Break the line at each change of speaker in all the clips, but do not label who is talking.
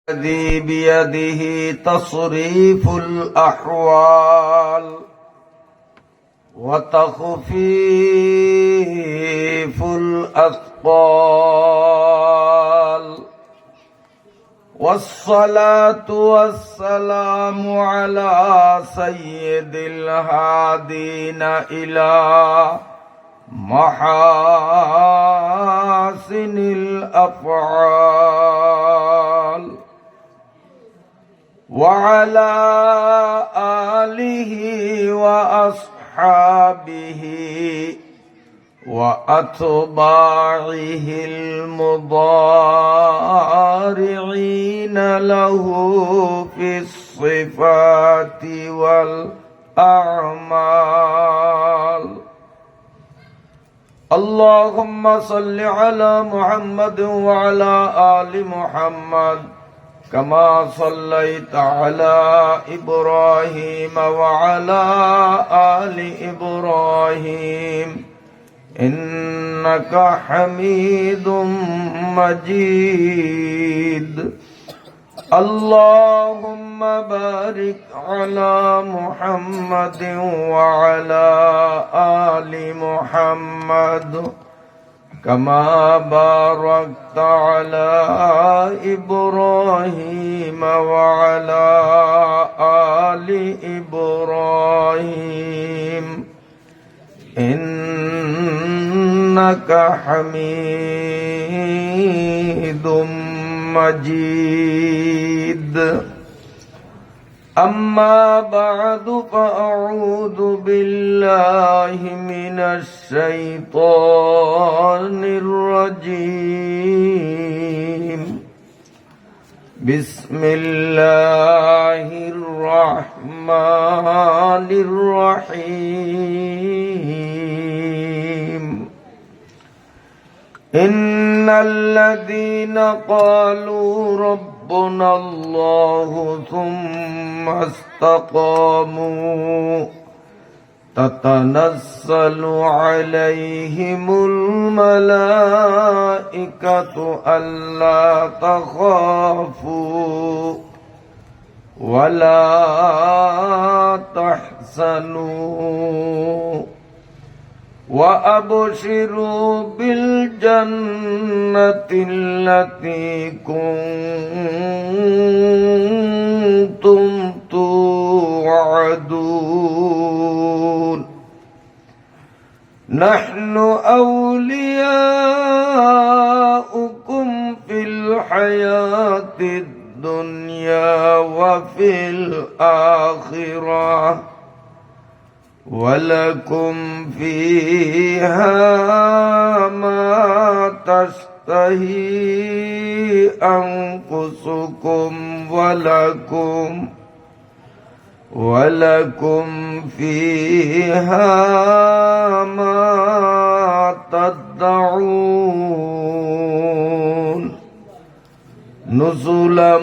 الذي بيده تصريف الأحوال وتخفيف الأثقال، والصلاة والسلام على سيد الهادين إلى محاسن الأفعال، وعلى آله وأصحابه وأتباعه المضارعين له في الصفات والأعمال. اللهم صل على محمد وعلى آل محمد كما صليت على إبراهيم وعلى آل إبراهيم إنك حميد مجيد. اللهم بارك على محمد وعلى آل محمد كما باركت على إبراهيم وعلى آل إبراهيم إنك حميد مجيد. أما بعد فأعوذ بالله من الشيطان الرجيم. بسم الله الرحمن الرحيم. إن الذين قالوا ربنا الله ثم استقاموا تتنزل عليهم الملائكة ألا تخافوا ولا تحزنوا وأبشروا بالجنة التي كنتم توعدون. نحن أولياؤكم في الحياة الدنيا وفي الآخرة ولكم فيها ما تشتهي أنفسكم ولكم فيها ما تدعون نزلا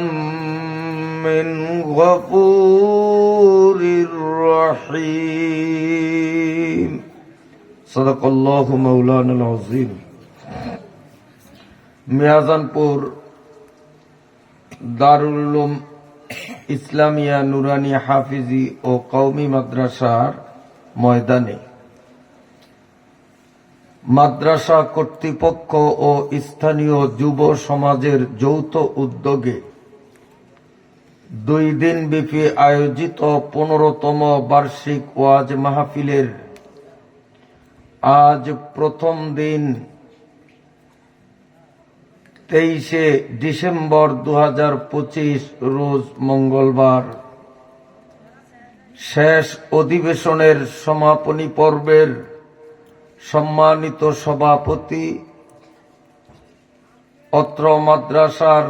من غفور رحيم. صدق الله مولانا العظيم. মিয়াজানপুর দারুল উলুম ইসলামিয়া নুরানি হাফিজি ও কওমি মাদ্রাসার ময়দানে মাদ্রাসা কর্তৃপক্ষ ও স্থানীয় যুব সমাজের যৌথ উদ্যোগে 2 দিন ব্যাপী আয়োজিত 15তম বার্ষিক ওয়াজ মাহফিলের আজ প্রথম দিন 23শে ডিসেম্বর 2025 রোজ মঙ্গলবার শেষ অধিবেশনের সমাপনী পর্বের সম্মানিত সভাপতি, অত্র মাদ্রাসার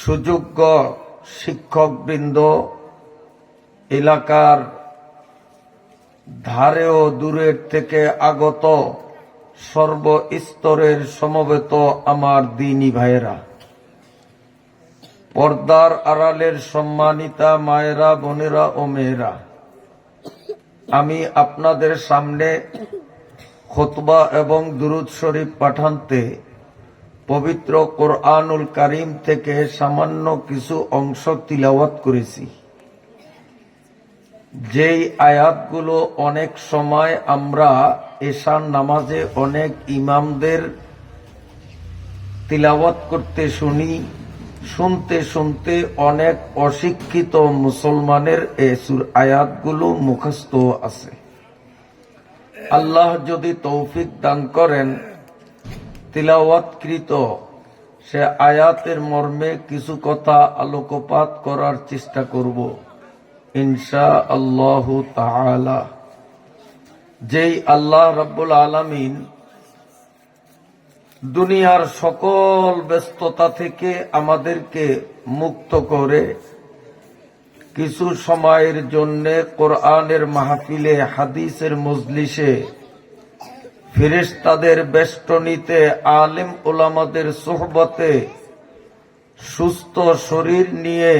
সুযোগ্য শিক্ষকবৃন্দ, এলাকার ধারে ও দূরের থেকে আগত সর্বস্তরের সমবেত আমার দ্বীনী ভাইয়েরা, পর্দার আড়ালের সম্মানিতা মায়েরা, বোনেরা ও মেয়েরা, আমি আপনাদের সামনে খুতবা এবং দুরূদ শরীফ পাঠানতে পবিত্র কোরআনুল কারীম থেকে সামান্য কিছু অংশ তিলাওয়াত করেছি। যেই আয়াতগুলো অনেক সময় আমরা এশার নামাজে অনেক ইমামদের তিলাওয়াত করতে শুনি, শুনতে শুনতে অনেক অশিক্ষিত মুসলমানের এই আয়াতগুলো মুখস্থ আছে। আল্লাহ যদি তৌফিক দান করেন, তিলাওয়াতকৃত সে আয়াতের মর্মে কিছু কথা আলোকপাত করার চেষ্টা করব ইনশাআল্লাহু তাআলা। যেই আল্লাহ রাব্বুল আলামিন দুনিয়ার সকল ব্যস্ততা থেকে আমাদেরকে মুক্ত করে কিছু সময়ের জন্য কোরআনের মাহফিলে, হাদিসের মজলিসে, ফেরেশতাদের বেষ্টনীতে, আলেম ওলামাদের সোহবতে সুস্থ শরীর নিয়ে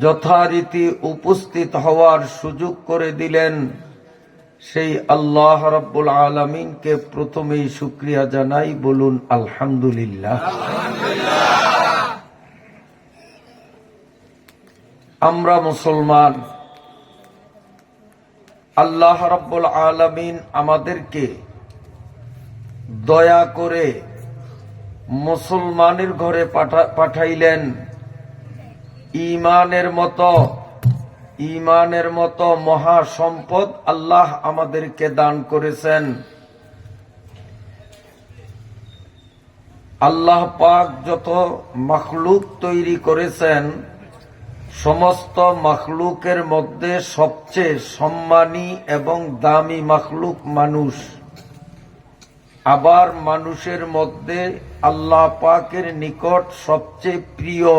যথারীতি উপস্থিত হওয়ার সুযোগ করে দিলেন, সেই আল্লাহ রাব্বুল আলামিনকে প্রথমেই শুকরিয়া জানাই, বলুন আলহামদুলিল্লাহ। আমরা মুসলমান, আল্লাহ রাব্বুল আলামিন আমাদেরকে দয়া করে মুসলমানের ঘরে পাঠাইলেন। ঈমানের মতো মহা সম্পদ আল্লাহ আমাদেরকে দান করেছেন। আল্লাহ পাক যত মাখলুক তৈরি করেছেন, সমস্ত মাখলুকের মধ্যে সবচেয়ে সম্মানী এবং দামি মাখলুক মানুষ। আবার মানুষের মধ্যে আল্লাহ পাকের নিকট সবচেয়ে প্রিয়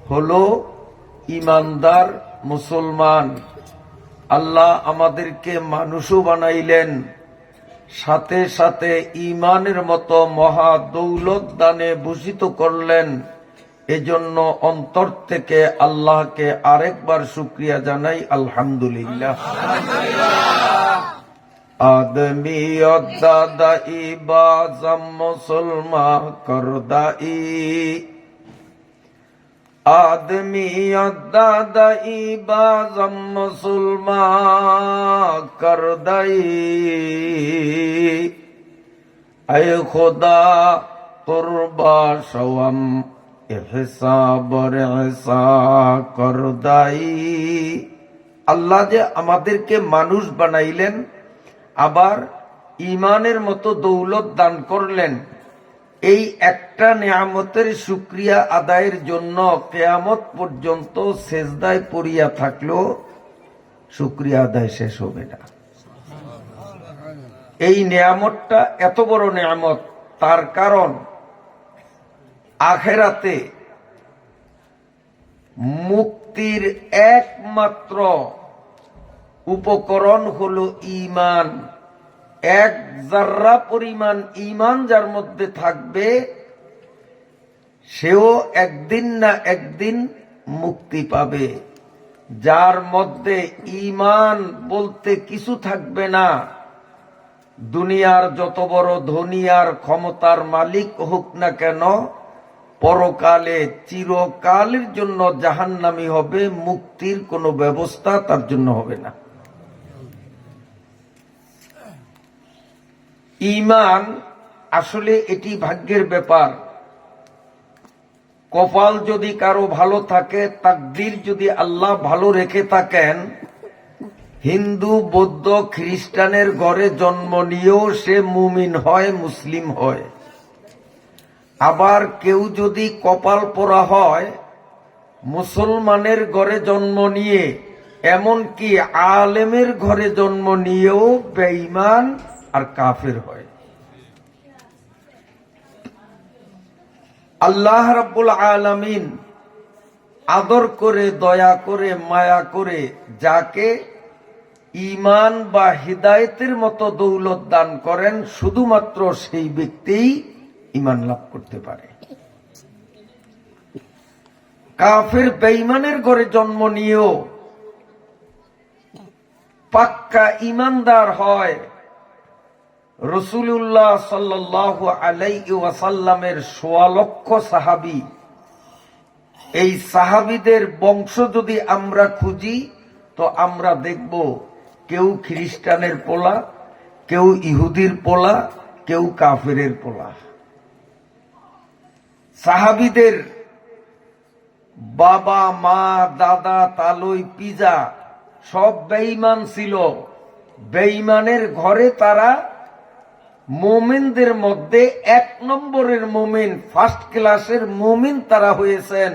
হলো ঈমানদার মুসলমান। আল্লাহ আমাদেরকে মানুষও বানাইলেন, সাথে সাথে ঈমানের মতো মহা দৌলত দানে ভূষিত করলেন। এজন্য অন্তর থেকে আল্লাহকে আরেকবার শুকরিয়া জানাই, আলহামদুলিল্লাহ। আদমি দাদাই বাজাম মুসলমান করদাই, আদমি দাদাই বাজাম মুসলমান করদাই, আয় খোদা কুরবা সওয়াম আল্লাহ যে আমাদেরকে মানুষ বানাইলেন, আবার ঈমানের মতো দৌলত দান করলেন, এই একটা নিয়ামতের শুকরিয়া আদায়ের জন্য কিয়ামত পর্যন্ত সেজদায় পড়িয়া থাকলেও শুকরিয়া আদায় শেষ হবে না। এই নিয়ামতটা এত বড় নিয়ামত, তার কারণ আখেরাতে মুক্তির একমাত্র উপকরণ হলো ঈমান। এক যার্রা পরিমাণ ঈমান যার মধ্যে থাকবে, সেও একদিন না একদিন মুক্তি পাবে। যার মধ্যে ঈমান বলতে কিছু থাকবে না, দুনিয়ার যত বড় ধনী আর ক্ষমতার মালিক হোক না কেন, পরকালে চিরকালের জন্য জাহান্নামী হবে, মুক্তির কোনো ব্যবস্থা তার জন্য হবে না। ঈমান আসলে এটি ভাগ্যের ব্যাপার। কপাল যদি কারো ভালো থাকে, তাকদীর যদি আল্লাহ ভালো রেখে থাকেন, হিন্দু, বৌদ্ধ, খ্রিস্টানের ঘরে জন্ম নিয়েও সে মুমিন হয়, মুসলিম হয়। আবার কেউ যদি কপাল পোড়া হয়, মুসলমানের ঘরে জন্ম নিয়ে, এমনকি আলেমের ঘরে জন্ম নিয়েও বেঈমান আর কাফের হয়। আল্লাহ রাব্বুল আলামিন আদর করে, দয়া করে, মায়া করে যাকে ঈমান বা হিদায়াতের মতো দৌলত দান করেন, শুধুমাত্র সেই ব্যক্তিই ঈমান লাভ করতে পারে। কাফের বেঈমানের ঘরে জন্ম নিয়েও পাক্কা ঈমানদার হয়, রাসূলুল্লাহ সাল্লাল্লাহু আলাইহি ওয়াসাল্লামের ১৬ লক্ষ সাহাবী, এই সাহাবীদের বংশ যদি আমরা খুঁজি তো আমরা দেখব কেউ খ্রিস্টানের পোলা, কেউ ইহুদির পোলা, কেউ কাফেরের পোলা। সাহাবীদের বাবা মা দাদা তালই পিজা সব বেঈমান ছিল। বেঈমানের ঘরে তারা মুমিনদের মধ্যে ১ নম্বরের মুমিন, ফার্স্ট ক্লাসের মুমিন তারা হয়েছেন।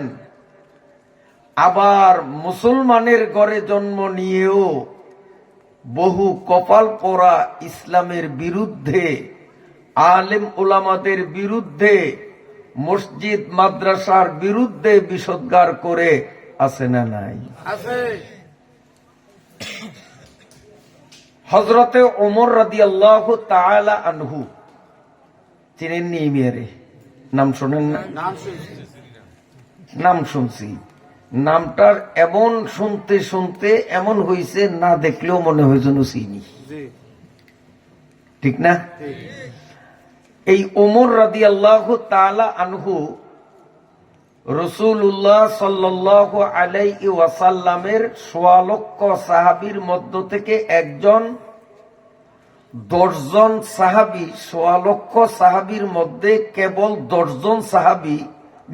আবার মুসলমানের ঘরে জন্ম নিয়েও বহু কপাল পোড়া ইসলামের বিরুদ্ধে, আলেম ওলামাদের বিরুদ্ধে, মসজিদ মাদ্রাসার বিরুদ্ধে বিষোদ্গার করে আছে না নাই? হযরতে ওমর রাদিয়াল্লাহু তাআলা আনহু, চিনেননি মেয়েরে? নাম শোনেন না? নাম শুনছি। নামটার এমন শুনতে শুনতে এমন হইছে না দেখলেও মনে হয় যেন চিনি, ঠিক না? এই ওমর রাদিয়াল্লাহু তাআলা আনহু রাসূলুল্লাহ সাল্লাল্লাহু আলাইহি ওয়াসাল্লামের ১৬ লক্ষ সাহাবীর মধ্য থেকে একজন। ১০ জন সাহাবী, ১৬ লক্ষ সাহাবীর মধ্যে কেবল ১০ জন সাহাবী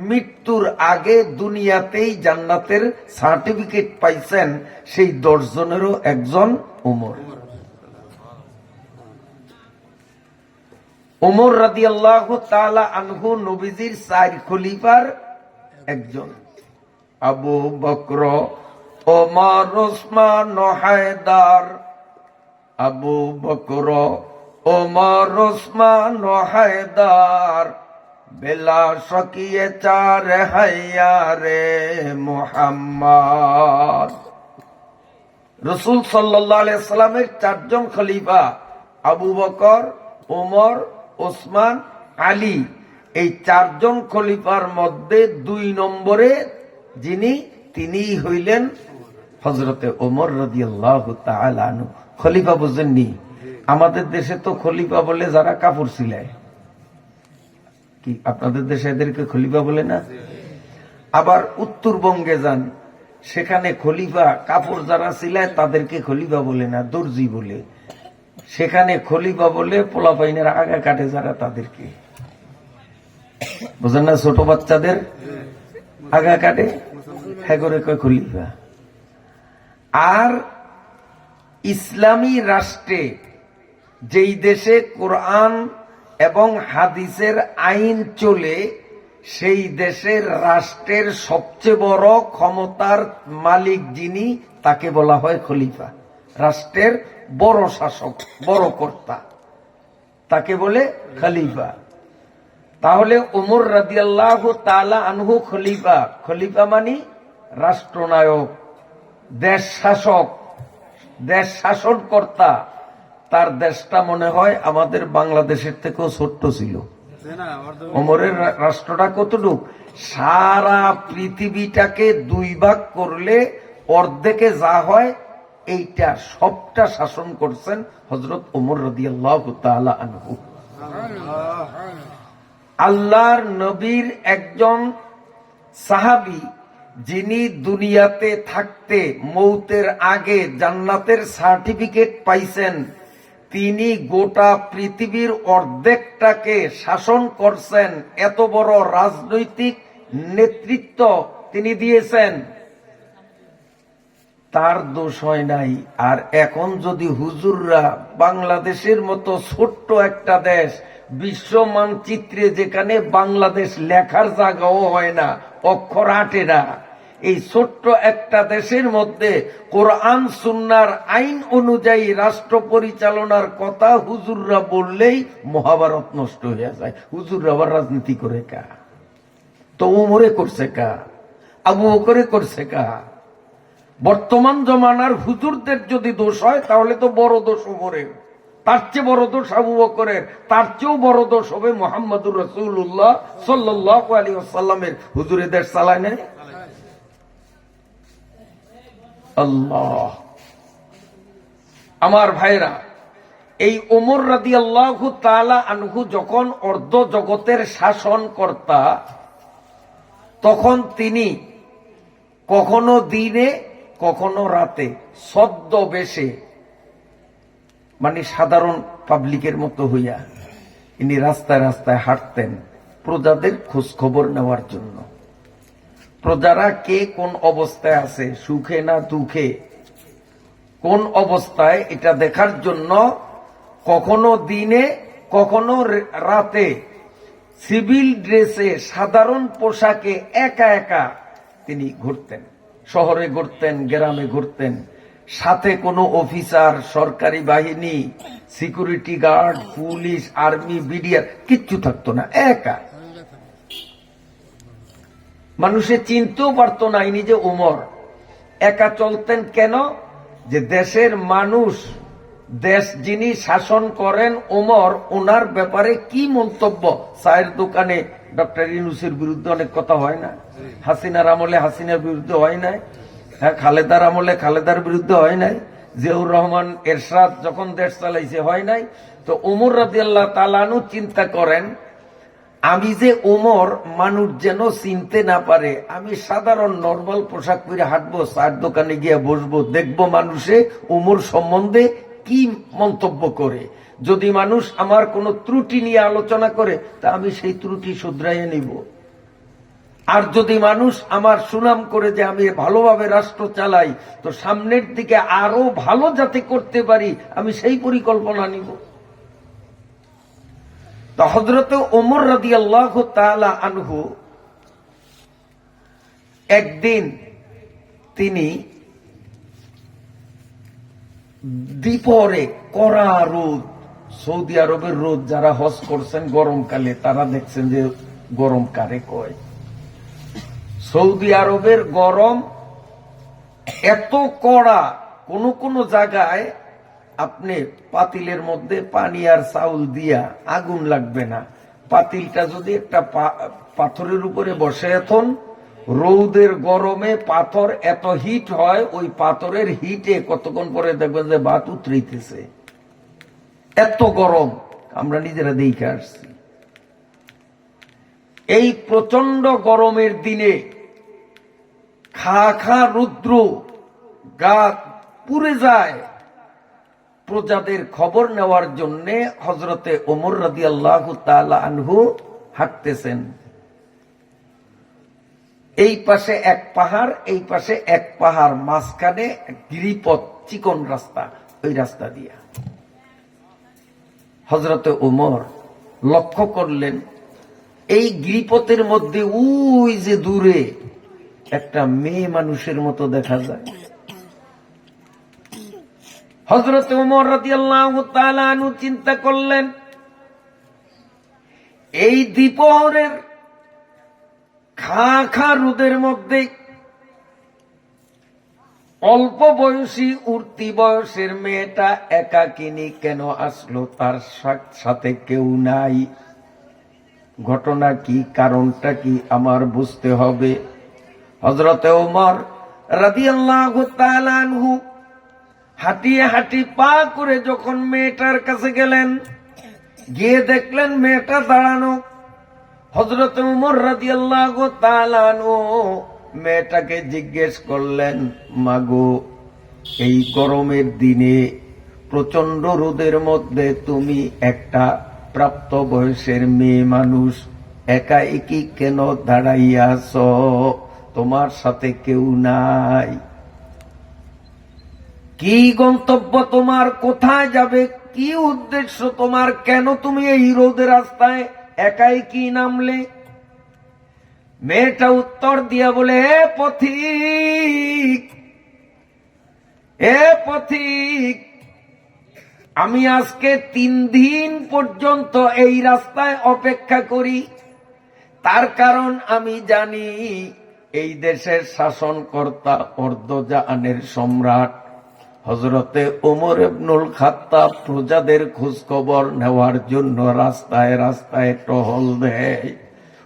মৃত্যুর আগে দুনিয়াতেই জান্নাতের সার্টিফিকেট পাইছেন। সেই ১০ জনেরও একজন ওমর। ওমর রাদিয়াল্লাহু তাআলা আনহু নবীজির ৪ খলিফার একজন। আবু বকর, ওমর, ওসমান, হায়দার। আবু বকর, ওমর, ওসমান, হায়দার, বেলা শকিয়ে ৪ হাইয়ারে মুহাম্মদ। রাসূল সাল্লাল্লাহু আলাইহি সাল্লামের ৪ জন খলিফা, আবু বকর, ওমর, ওসমান, আলী। এই ৪ জন খলিফার মধ্যে ২ নম্বরে যিনি, তিনিই হইলেন হযরতে ওমর রাদিয়াল্লাহু তাআলা আনহু। খলিফা বুঝেননি? আমাদের দেশে তো খলিফা বলে যারা কাপড় সিলায়। কি আপনাদের দেশে এদেরকে খলিফা বলে না? আবার উত্তরবঙ্গে যান, সেখানে খলিফা কাপড় যারা সিলায় তাদেরকে খলিফা বলে না, দর্জি বলে। সেখানে খলিফা বলে পোলাপাইনের আগা কাটে যারা, তাদেরকে বুঝেন না? ছোট বাচ্চাদের আগা কাটে, হ্যাঁ করে কয় খলিফা। আর ইসলামী রাষ্ট্রে, যেই দেশে কোরআন এবং হাদিসের আইন চলে, সেই দেশের রাষ্ট্রের সবচেয়ে বড় ক্ষমতার মালিক যিনি, তাকে বলা হয় খলিফা। রাষ্ট্রের বড় শাসক, বড় কর্তা, তাকে বলে খলিফা। তাহলে ওমর রাদিয়াল্লাহু তাআলা আনহু খলিফা। খলিফা মানে রাষ্ট্রনায়ক, দেশ শাসক, দেশ শাসন কর্তা। তার দেশটা মনে হয় আমাদের বাংলাদেশের থেকেও ছোট্ট ছিল। ওমরের রাষ্ট্রটা কতটুক? সারা পৃথিবীটাকে ২ ভাগ করলে অর্ধেকে যা হয়, এইটা সবটা শাসন করছেন হযরত ওমর রাদিয়াল্লাহু তাআলা আনহু। আল্লাহর নবীর একজন সাহাবী, যিনি দুনিয়াতে থাকতে মৌতের আগে জান্নাতের সার্টিফিকেট পাইছেন, তিনি গোটা পৃথিবীর অর্ধেকটাকে শাসন করছেন। এত বড় রাজনৈতিক নেতৃত্ব তিনি দিয়েছেন। তার দোষ হয় নাই। আর এখন যদি হুজুররা বাংলাদেশের মতো ছোট্ট একটা দেশ, বিশ্ব মানচিত্রে যেখানে বাংলাদেশ লেখার জায়গাও হয় না, অক্ষর আটে না, এই ছোট্ট একটা দেশের মধ্যে কোরআন সুন্নাহর আইন অনুযায়ী রাষ্ট্র পরিচালনার কথা হুজুররা বললেই মহাভারত নষ্ট হয়ে যায়। হুজুররা আবার রাজনীতি করে কা? তো ওমরে করছে কা? আবু বকরে করছে কা? বর্তমান জমানার হুজুরদের যদি দোষ হয় তাহলে তো বড় দোষ ওমরের, তার চেয়ে বড় দোষ আবু বকরের, তার চেয়েও বড় দোষ হবে মুহাম্মদুর রাসূলুল্লাহ সাল্লাল্লাহু আলাইহি ওয়াসাল্লামের। হুজুরে দেশ চালায় না। আল্লাহ, আমার ভাইরা, এই ওমর রাদিয়াল্লাহু তাআলা আনহু যখন অর্ধ জগতের শাসনকর্তা, তখন তিনি কখনো দিনে কখনো রাতে ছদ্মবেশে, মানে সাধারণ পাবলিকের মতো হইয়া ইনি রাস্তায় রাস্তায় হাঁটতেন প্রজাদের খোঁজ খবর নেওয়ার জন্য। প্রজারা কে কোন অবস্থায় আছে, সুখে না দুঃখে, কোন অবস্থায়, এটা দেখার জন্য কখনো দিনে কখনো রাতে সিভিল ড্রেসে সাধারণ পোশাকে একা একা তিনি ঘুরতেন। শহরে ঘুরতেন, গ্রামে ঘুরতেন, সাথে কোনো অফিসার, সরকারি বাহিনী, security guard, police, army, BDR কিচ্ছু থাকতো না, একা। মানুষে চিনতেও পারতো না ইনি যে ওমর। একা চলতেন কেন? যে দেশের মানুষ, দেশ যিনি শাসন করেন ওমর, ওনার ব্যাপারে কি মন্তব্য। চায়ের দোকানে ডক্টর ইউনূসের বিরুদ্ধে অনেক কথা হয় না, হাসিনার আমলে হাসিনার বিরুদ্ধে হয় নাই, হ্যাঁ, খালেদার আমলে খালেদার বিরুদ্ধে হয় নাই, জিয়াউর রহমান এরশাদ যখন দেশ চালাইছে হয় নাই। তো ওমর রাদিয়াল্লাহু তাআলা আনহু চিন্তা করেন, আমি যে ওমর, মানুষ যেন চিনতে না পারে, আমি সাধারণ নরমাল পোশাক পরে হাঁটবো, চায়ের দোকানে গিয়ে বসবো, দেখবো মানুষে ওমর সম্বন্ধে কি মন্তব্য করে। যদি মানুষ আমার কোনো ত্রুটি নিয়ে আলোচনা করে, তা আমি সেই ত্রুটি শুধরাইয়ে নিব। আর যদি মানুষ আমার সুনাম করে যে আমি ভালোভাবে রাষ্ট্র চালাই, তো সামনের দিকে আরো ভালো যাতে করতে পারি, আমি সেই পরিকল্পনা নিব। তো হযরত ওমর রাদিয়াল্লাহু তাআলা আনহু একদিন তিনি দ্বীপরে কড়া রোদ, সৌদি আরবের রোদ, যারা হজ করছেন গরমকালে তারা দেখছেন যে গরম কারে কয়। সৌদি আরবের গরম এত কড়া, কোন কোন জায়গায় আপনি পাতিলের মধ্যে পানি আর চাউল দিয়া আগুন লাগবে না, পাতিলটা যদি একটা পাথরের উপরে বসে, এখন রৌদের গরমে পাথর এত হিট হয়, ওই পাথরের হিটে কতক্ষণ পরে দেখবেন যে ভাত উতরাইতেছে, এত গরম। আমরা নিজেরা দেখে আসছি। এই প্রচন্ড গরমের দিনে খা খা রুদ্র, গা পুড়ে যায়, প্রজাদের খবর নেওয়ার জন্য হযরতে ওমর রাদিয়াল্লাহু তাআলা আনহু হাঁটতেছেন। এই পাশে এক পাহাড়, এই পাশে এক পাহাড়, মাঝখানে গিরিপথ, চিকন রাস্তা, ওই রাস্তা দিয়া হযরতে ওমর লক্ষ্য করলেন এই গিরিপথের মধ্যে ওই যে দূরে একটা মেয়ে মানুষের মতো দেখা যায়। হযরত ওমর রাদিয়াল্লাহু তাআলা আনহু চিন্তা করলেন, এই দ্বীপের খা খা রোদের মধ্যে অল্প বয়সী উঠতি বয়সের মেয়েটা একাকিনী কেন আসলো? তার সাথে কেউ নাই। ঘটনা কি, কারণটা কি আমার বুঝতে হবে। হযরত ওমর রাদিয়াল্লাহু তাআলা আনহু হাঁটিয়ে হাঁটি পা করে যখন মেয়েটার কাছে গেলেন, গিয়ে দেখলেন মেয়েটা দাঁড়ানো। হযরত ওমর রাদিয়াল্লাহু তাআলা আনহু মেয়েটাকে জিজ্ঞেস করলেন, মাগো, এই গরমের দিনে প্রচন্ড রোদের মধ্যে তুমি একটা প্রাপ্ত বয়সের মেয়ে মানুষ একা একই কেন দাঁড়াইয়া আছো? তোমার সাথে কেউ নাই? কি গন্তব্য তোমার? কোথায় যাবে? কি উদ্দেশ্য তোমার? কেন তুমি এই রোদের রাস্তায় একাই কি নামলে? মেয়েটা উত্তর দিয়া বলে, হে পথিক, হে পথিক, আমি আজকে 3 দিন পর্যন্ত এই রাস্তায় অপেক্ষা করি। তার কারণ আমি জানি এই দেশের শাসনকর্তা, অর্ধজাহানের সম্রাট হযরতে ওমর ইবনুল খাত্তাব প্রজাদের খোঁজ খবর নেওয়ার জন্য রাস্তায় রাস্তায় টহল দেয়।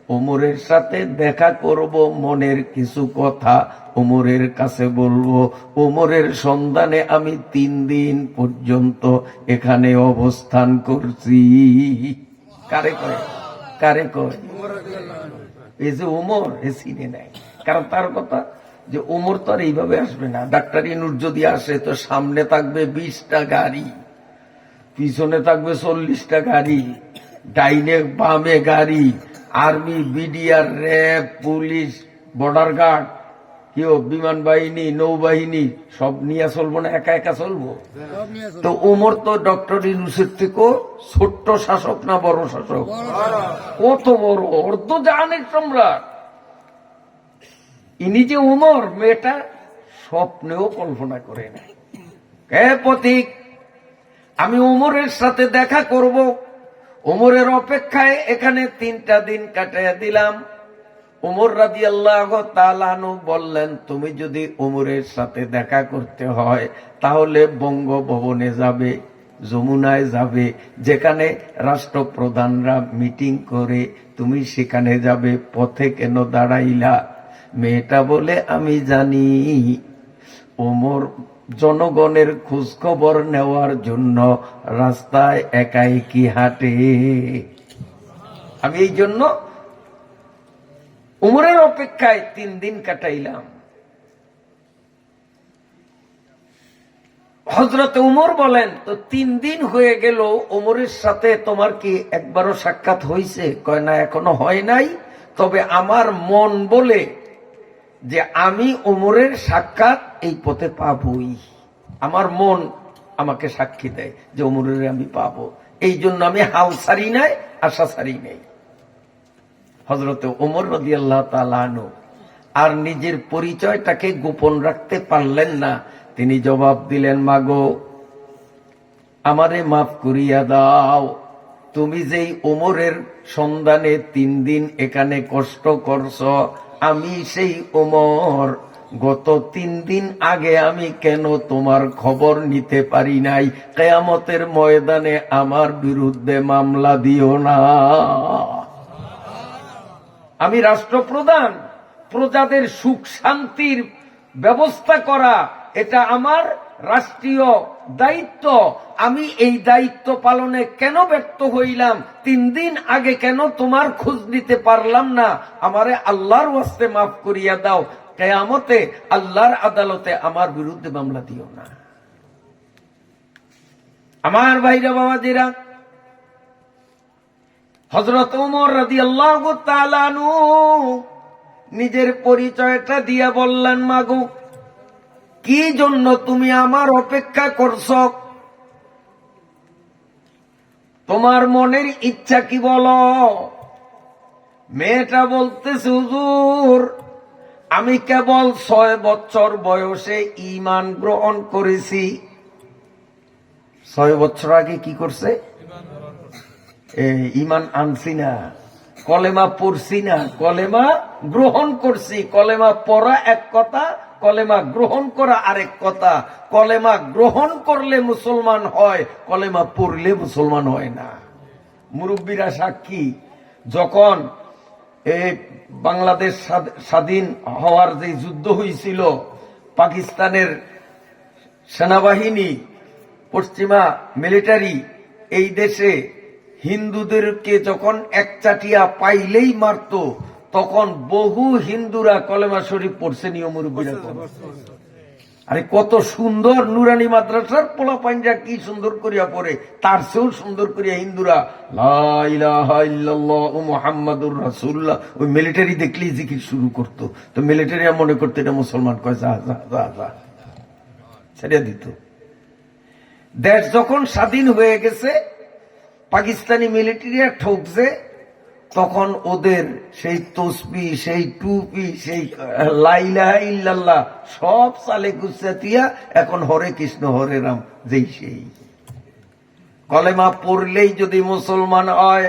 ওমরের সাথে দেখা করব, মনের কিছু কথা ওমরের কাছে বলবো। ওমরের সন্ধানে আমি 3 দিন পর্যন্ত এখানে অবস্থান করছি। কারে কয়? কারে কয়? এই যে ওমর, এ চিনে নাই। কারণ তার কথা যে ওমর তো আর এইভাবে আসবে না। ডাক্তার ইনুর যদি আসে তো সামনে থাকবে 20টা গাড়ি, পিছনে থাকবে 40টা গাড়ি, ডাইনে বামে গাড়ি, army, BDR, RAB, police, border guard, কেউ বিমান বাহিনী, নৌবাহিনী, সব নিয়ে চলবো না? একা একা চলবো? তো ওমর তো ডক্টর ইউনুসের থেকেও ছোট্ট শাসক না বড় শাসক? কত বড়, অর্ধ জাহানের সম্রাট। ইনি যে ওমর, মেয়েটা স্বপ্নেও কল্পনা করে নাই। হে পথিক, আমি ওমরের সাথে দেখা করব, ওমরের অপেক্ষায় এখানে 3টা দিন কাটাইয়া দিলাম। ওমর রাদিয়াল্লাহু তাআলা আনহু বললেন, তুমি যদি ওমরের সাথে দেখা করতে হয় তাহলে বঙ্গভবনে যাবে, যমুনায় যাবে, যেখানে রাষ্ট্রপ্রধানরা মিটিং করে, তুমি সেখানে যাবে। পথে কেন দাঁড়াইলা? মেয়েটা বলে, আমি জানি ওমর জনগণের খোঁজ খবর নেওয়ার জন্য রাস্তায় একাই কি হাঁটে, আমি এই জন্য উমরের অপেক্ষায় 3 দিন কাটাইলাম। হযরতে উমর বলেন, তো 3 দিন হয়ে গেল, উমরের সাথে তোমার কি একবারও সাক্ষাৎ হয়েছে? কয় না, এখনো হয় নাই, তবে আমার মন বলে যে আমি উমরের সাক্ষাৎ এই পথে পাবই। আমার মন আমাকে সাক্ষী দেয় যে উমরের আমি পাবো, এই জন্য আমি হাল ছাড়ি নাই, আশা ছাড়ি নাই। হযরতে ওমর রাদিয়াল্লাহু তাআলা আনহু আর নিজের পরিচয়টাকে গোপন রাখতে পারলেন না। তিনি জবাব দিলেন, মাগো, আমারে মাফ করিয়া দাও। তুমি যেই ওমরের সন্ধানে 3 দিন এখানে কষ্ট করছ, আমি সেই ওমর। গত 3 দিন আগে আমি কেন তোমার খবর নিতে পারি নাই? কিয়ামতের ময়দানে আমার বিরুদ্ধে মামলা দিও না। আমি রাষ্ট্রপ্রধান, প্রজাদের সুখ শান্তির ব্যবস্থা করা এটা আমার রাষ্ট্রীয় দায়িত্ব। আমি এই দায়িত্ব পালনে কেন ব্যর্থ হইলাম? 3 দিন আগে কেন তোমার খোঁজ নিতে পারলাম না? আমারে আল্লাহর ওয়াস্তে মাফ করিয়া দাও। কিয়ামতে আল্লাহর আদালতে আমার বিরুদ্ধে মামলা দিও না। আমার ভাইরা বাবাজিরা, হযরত ওমর রাদিয়াল্লাহু তাআলা আনহু নিজের পরিচয়টা দিয়া বললেন, মাগো, কি জন্য তুমি আমার অপেক্ষা করছ? তোমার মনের ইচ্ছা কি বলো? মেয়েটা বলতেছে, হুজুর, আমি কেবল 6 বছর বয়সে ঈমান গ্রহণ করেছি। 6 বছর আগে কি করছে? ঈমান আনছি না, কলেমা পড়ছি না, কলেমা গ্রহণ করছি। কলেমা পড়া এক কথা, কলেমা গ্রহণ করা আরেক কথা। কলেমা গ্রহণ করলে মুসলমান হয়, কলেমা পড়লে মুসলমান হয় না। মুরব্বীরা সাক্ষী, যখন এই বাংলাদেশ স্বাধীন হওয়ার যে যুদ্ধ হয়েছিল, পাকিস্তানের সেনাবাহিনী, পশ্চিমা মিলিটারি এই দেশে হিন্দুদেরকে যখন একচাটিয়া পাইলেই মারত, তখন বহু হিন্দুরা কলেমা শরীফ পড়ছে। মুরব্বীরা, আরে কত সুন্দর নুরানি মাদ্রাসার পোলা পাঞ্জা কি সুন্দর করিয়া পড়ে, তার চেয়েও সুন্দর করিয়া হিন্দুরা লা ইলাহা ইল্লাল্লাহু মুহাম্মাদুর রাসূলুল্লাহ, ওই মিলিটারি দেখলেই জিকির শুরু করতো। তো মিলিটারি মনে করতো এটা মুসলমান, কয় যা যা যা যা, ছেড়ে দিত। দেশ যখন স্বাধীন হয়ে গেছে, পাকিস্তানি মিলিটারিরা ঠকছে, তখন ওদের সেই তসবি, সেই টুপি, সেই লা ইলাহা ইল্লাল্লাহ সব চালে গুছাতিয়া এখন হরে কৃষ্ণ হরে রাম, যেই সেই। কলেমা পড়লেই যদি মুসলমান হয়,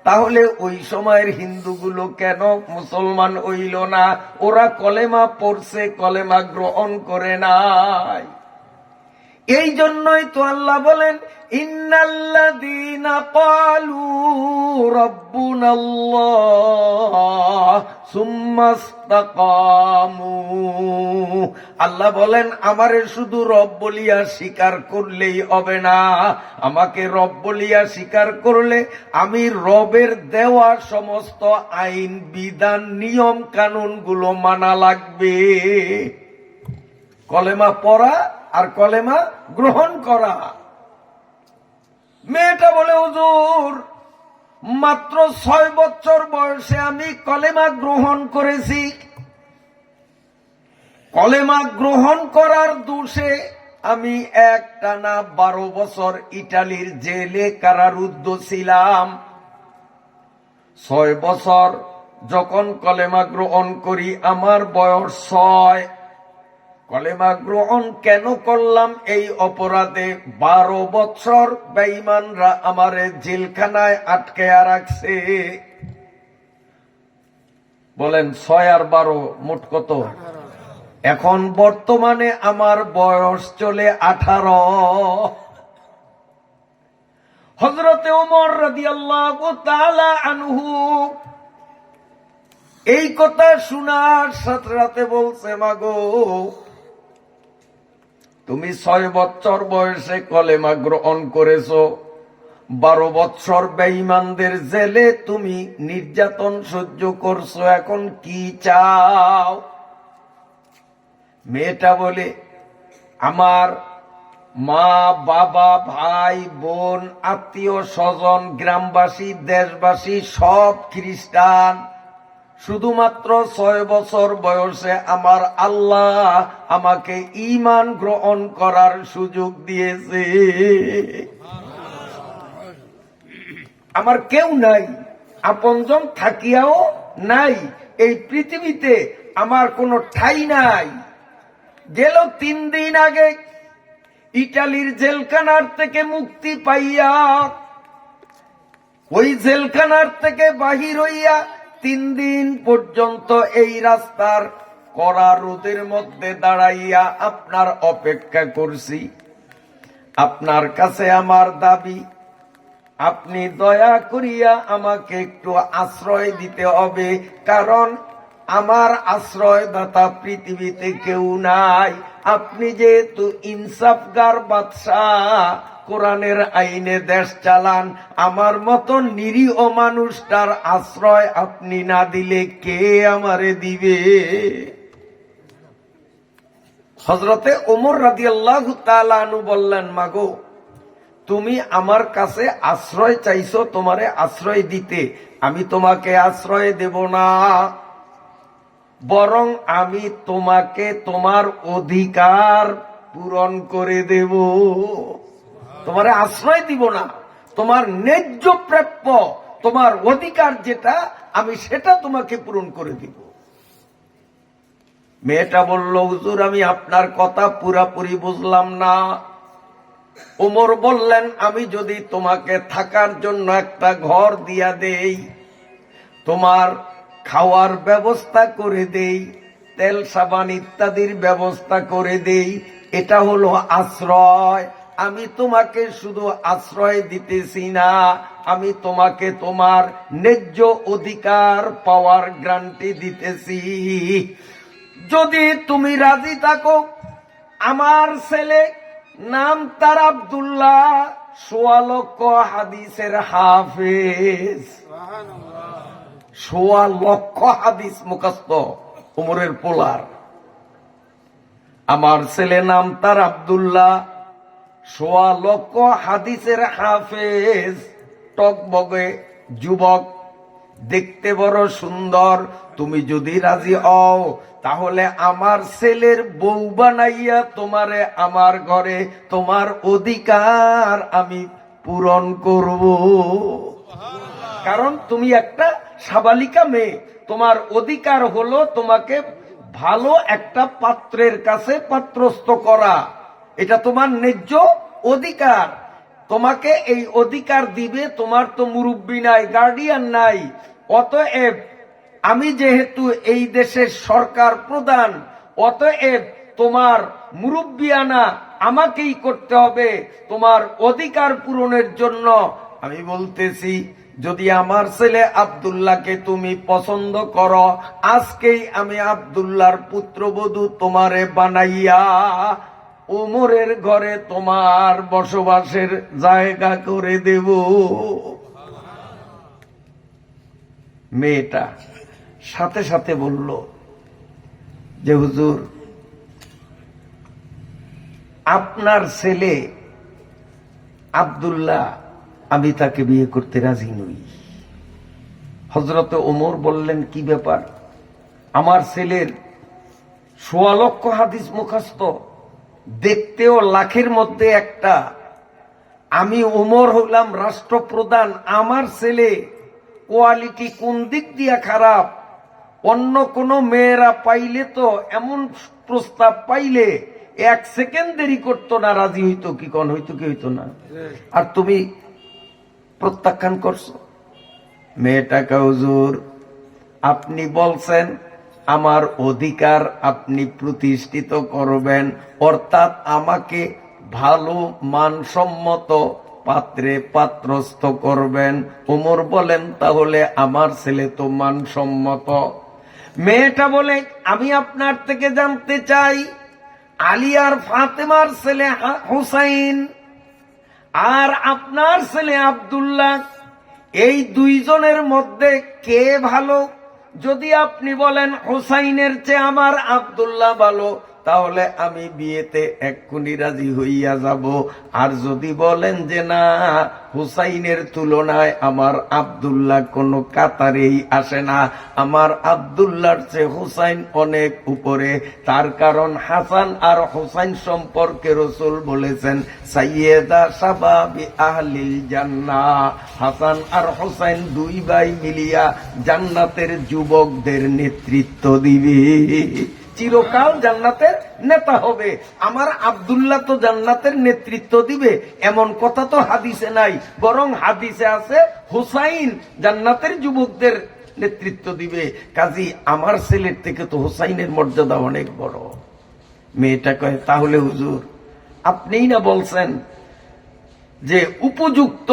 তাহলে ওই সময়ের হিন্দুগুলো কেন মুসলমান হইল না? ওরা কলেমা পড়ছে, কলেমা গ্রহণ করে নাই। এই জন্যই তো আল্লাহ বলেন, ইন্নাল্লাযীনা ক্বালু রাব্বুনাল্লাহ সুম্মা ইসতাকামু। আল্লাহ বলেন, আমারে শুধু রব বলিয়া স্বীকার করলেই হবে না, আমাকে রব বলিয়া স্বীকার করলে আমি রবের দেওয়া সমস্ত আইন বিধান নিয়ম কানুনগুলো মানা লাগবে। কলেমা পড়া আর কলেমা গ্রহণ করা। মেয়েটা বলে, হুজুর মাত্র 6 বছর বয়সে আমি কলেমা গ্রহণ করেছি, কলেমা গ্রহণ করার দোষে আমি একটানা 12 বছর ইটালির জেলে কারারুদ্ধ ছিলাম। 6 বছর যখন কলেমা গ্রহণ করি আমার বয়স 6। কলেমা গ্রহণ কেন করলাম? এই অপরাধে 12 বছর বেঈমানরা আমারে জেলখানায় আটকে রাখছে। বলেন 6 আর 12 মোট কত? এখন বর্তমানে আমার বয়স চলে 18। হযরতে ওমর রাদিয়াল্লাহু তাআলা আনহু এই কথা শোনার সাথে সাথে বলছে, মাগো তুমি 6 বছর বয়সে কলেমা গ্রহণ করেছো, 12 বছর বেঈমানদের জেলে তুমি নির্যাতন সহ্য করছো, এখন কি চাও? মেয়েটা বলে, আমার মা বাবা ভাই বোন আত্মীয় স্বজন গ্রামবাসী দেশবাসী সব খ্রিস্টান, শুধুমাত্র 6 বছর বয়সে আমার আল্লাহ আমাকে ঈমান গ্রহণ করার সুযোগ দিয়েছে। আমার কেউ নাই, আপনজন থাকিয়াও নাই, এই পৃথিবীতে আমার কোনো ঠাঁই নাই। গেল 3 দিন আগে ইটালির জেলখানার থেকে মুক্তি পাইয়া, ওই জেলখানার থেকে বাহির হইয়া 3 দিন পর্যন্ত এই রাস্তার কড়া রোদের মধ্যে দাঁড়াইয়া আপনার অপেক্ষা করছি। আপনার কাছে আমার দাবি, আপনি দয়া করিয়া আমাকে একটু আশ্রয় দিতে হবে, কারণ আমার আশ্রয়দাতা পৃথিবীতে কেউ নাই। আপনি যেহেতু ইনসাফগার বাদশাহ, কোরআনের আইনে দেশ চালান, আমার মতো নিরীহ মানুষটার আশ্রয় আপনি না দিলে কে আমারে দিবে? হযরতে ওমর রাদিয়াল্লাহু তাআলা আনহু বললেন, মাগো তুমি আমার কাছে আশ্রয় চাইছো, তোমারে আশ্রয় দিতে, আমি তোমাকে আশ্রয় দেব না, বরং আমি তোমাকে তোমার অধিকার পূরণ করে দেব। তোমারে আশ্রয় দিব না, তোমার ন্যায্য প্রাপ্য তোমার অধিকার যেটা, আমি সেটা তোমাকে পূরণ করে দিব। মেয়েটা বলল, হুজুর আমি আপনার কথা পুরাপুরি বুঝলাম না। ওমর বললেন, আমি যদি তোমাকে থাকার জন্য একটা ঘর দিয়া দেই, তোমার খাওয়ার ব্যবস্থা করে দেই, তেল সাবান ইত্যাদির ব্যবস্থা করে দেই, এটা হলো আশ্রয়। আমি তোমাকে শুধু আশ্রয় দিতেছি না, আমি তোমাকে তোমার ন্যায্য অধিকার পাওয়ার গ্যারান্টি দিতেছি। যদি তুমি রাজি থাকো, আমার ছেলে নাম তার আব্দুল্লাহ, ১৬ লক্ষ হাদিসের হাফেজ, ১৬ লক্ষ হাদিস মুখস্থ ওমরের পোলার। আমার ছেলে নাম তার আব্দুল্লাহ, ১৬ লক্ষ হাদিসের হাফেজ, টকবগে যুবক, দেখতে বড় সুন্দর। তুমি যদি রাজি হও তাহলে আমার ছেলের বউ বানাইয়া তোমারে আমার ঘরে তোমার অধিকার আমি পূরণ করব। কারণ তুমি একটা সাবালিকা মেয়ে, তোমার অধিকার হলো তোমাকে ভালো একটা পাত্রের কাছে পাত্রস্থ করা, এটা তোমার ন্যায্য অধিকার। তোমাকে এই অধিকার দিবে, তোমার তো মুরব্বি নাই, গার্ডিয়ান নাই। অতএব আমি যেহেতু এই দেশের সরকার প্রধান, অতএব তোমার মুরব্বিয়ানা আমাকেই করতে হবে তোমার অধিকার পূরণের জন্য। আমি বলতেছি, যদি আমার ছেলে আব্দুল্লাহকে তুমি পছন্দ করো, আজকেই আমি আব্দুল্লাহর পুত্রবধূ তোমারে বানাইয়া ওমরের ঘরে তোমার বসবাসের জায়গা করে দেব। মেয়েটা সাথে সাথে বলল যে হুজুর, আপনার ছেলে আব্দুল্লাহ, আমি তাকে বিয়ে করতে রাজি নই। হযরতে ওমর বললেন, কি ব্যাপার? আমার ছেলের ১৬ লক্ষ হাদিস মুখস্থ, দেখতেও লাখের মধ্যে একটা। আমি ওমর হলাম রাষ্ট্রপ্রধান, আমার ছেলে কোয়ালিটি কোন দিক দিয়া খারাপ? অন্য কোন মেয়েরা পাইলে তো, এমন প্রস্তাব পাইলে 1 সেকেন্ড দেরি করতো না, রাজি হইতো কি কোন হইতো কি হইতো না? আর তুমি প্রত্যাখ্যান করছো। মেয়েটাকে, হুজুর আপনি বলছেন আমার অধিকার আপনি প্রতিষ্ঠিত করবেন, অর্থাৎ আমাকে ভালো মানসম্মত পাত্রে পাত্রস্থ করবেন। ওমর বলেন, তাহলে আমার ছেলে তো মানসম্মত। মেয়েটা বলে, আমি আপনার থেকে জানতে চাই, আলী আর ফাতেমার ছেলে হুসাইন আর আপনার ছেলে আব্দুল্লাহ, এই দুইজনের মধ্যে কে ভালো? যদি আপনি বলেন হুসাইনের চেয়ে আমার আব্দুল্লাহ ভালো, তাহলে আমি বিয়েতে এক্ষুনি রাজি হইয়া যাব। আর যদি বলেন যে না, হুসাইনের তুলনায় আমার আব্দুল্লাহ কোনো কাতারেই আসে না, আমার আব্দুল্লাহর চেয়ে হুসাইন অনেক উপরে, তার কারণ হাসান আর হুসাইন সম্পর্কে রাসূল বলেছেন, সাইয়্যিদা শাবাবি আহলিল জান্নাহ, হাসান আর হুসাইন দুই ভাই মিলিয়া জান্নাতের যুবকদের নেতৃত্ব দিবে, চিরকাল জান্নাতের নেতা হবে। আমার আব্দুল্লাহ তো জান্নাতের নেতৃত্ব দিবে, এমন কথা তো হাদিসে নাই, বরং হাদিসে আছে হুসাইন জান্নাতের যুবকদের নেতৃত্ব দিবে। কাজী আমার ছেলের থেকে তো হুসাইনের মর্যাদা অনেক বড়। মেয়েটা কয়, তাহলে হুজুর আপনিই না বলছেন যে উপযুক্ত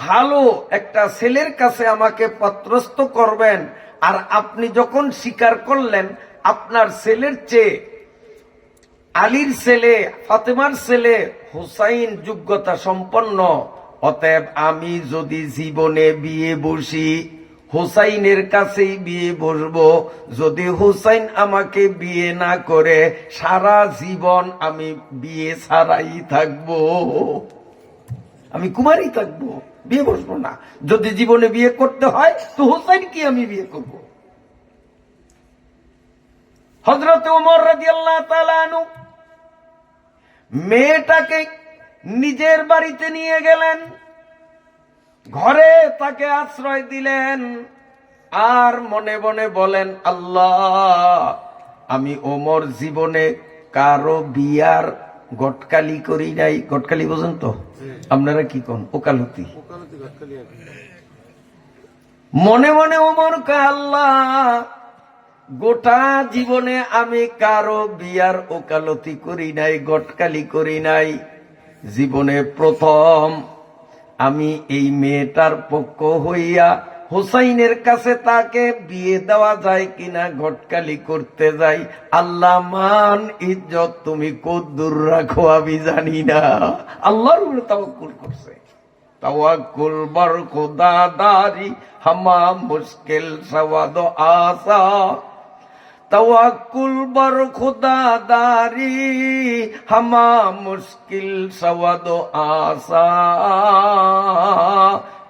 ভালো একটা ছেলের কাছে আমাকে পাত্রস্থ করবেন, আর আপনি যখন স্বীকার করলেন আপনার ছেলের চেয়ে আলীর ছেলে ফাতেমার ছেলে হুসাইন যোগ্যতা সম্পন্ন, অতএব আমি যদি জীবনে বিয়ে বসি হুসাইনের কাছেই বিয়ে বসবো। যদি হুসাইন আমাকে বিয়ে না করে সারা জীবন আমি বিয়ে ছাড়াই থাকবো, আমি কুমারী থাকবো, বিয়ে বসবো না। যদি জীবনে বিয়ে করতে হয় তো হুসাইন কি আমি বিয়ে করব। হযরত ওমর রাদিয়াল্লাহু তাআলা আনহু মেয়েটাকে নিজের বাড়িতে নিয়ে গেলেন, ঘরে তাকে আশ্রয় দিলেন, আর মনে মনে বলেন, আল্লাহ, আমি ওমর জীবনে কারো বিয়ার গটকালি করি নাই। গটকালি বোঝেন তো আপনারা? কি কোন ওকালতি? মনে মনে ওমর কয়, আল্লাহ, গোটা জীবনে আমি কারো বিয়ার ওকালতি করি নাই, গটকালি করি নাই। জীবনে প্রথম আমি এই মেয়েটার পক্ষ হইয়া হুসাইনের কাছে তাকে বিয়ে দেওয়া যায় কিনা গটকালি করতে যাই। আল্লাহ, মান ইজ্জত তুমি কদ্দুর রাখো আমি জানি না। আল্লাহর উপরে তাওয়াক্কুল করছে। তাওয়াক্কুল বার খোদাদারি হামা মুশকিল সওয়াদ আসা, तवक्कुल बर खुदादारी हमा मुश्किल सवद आसा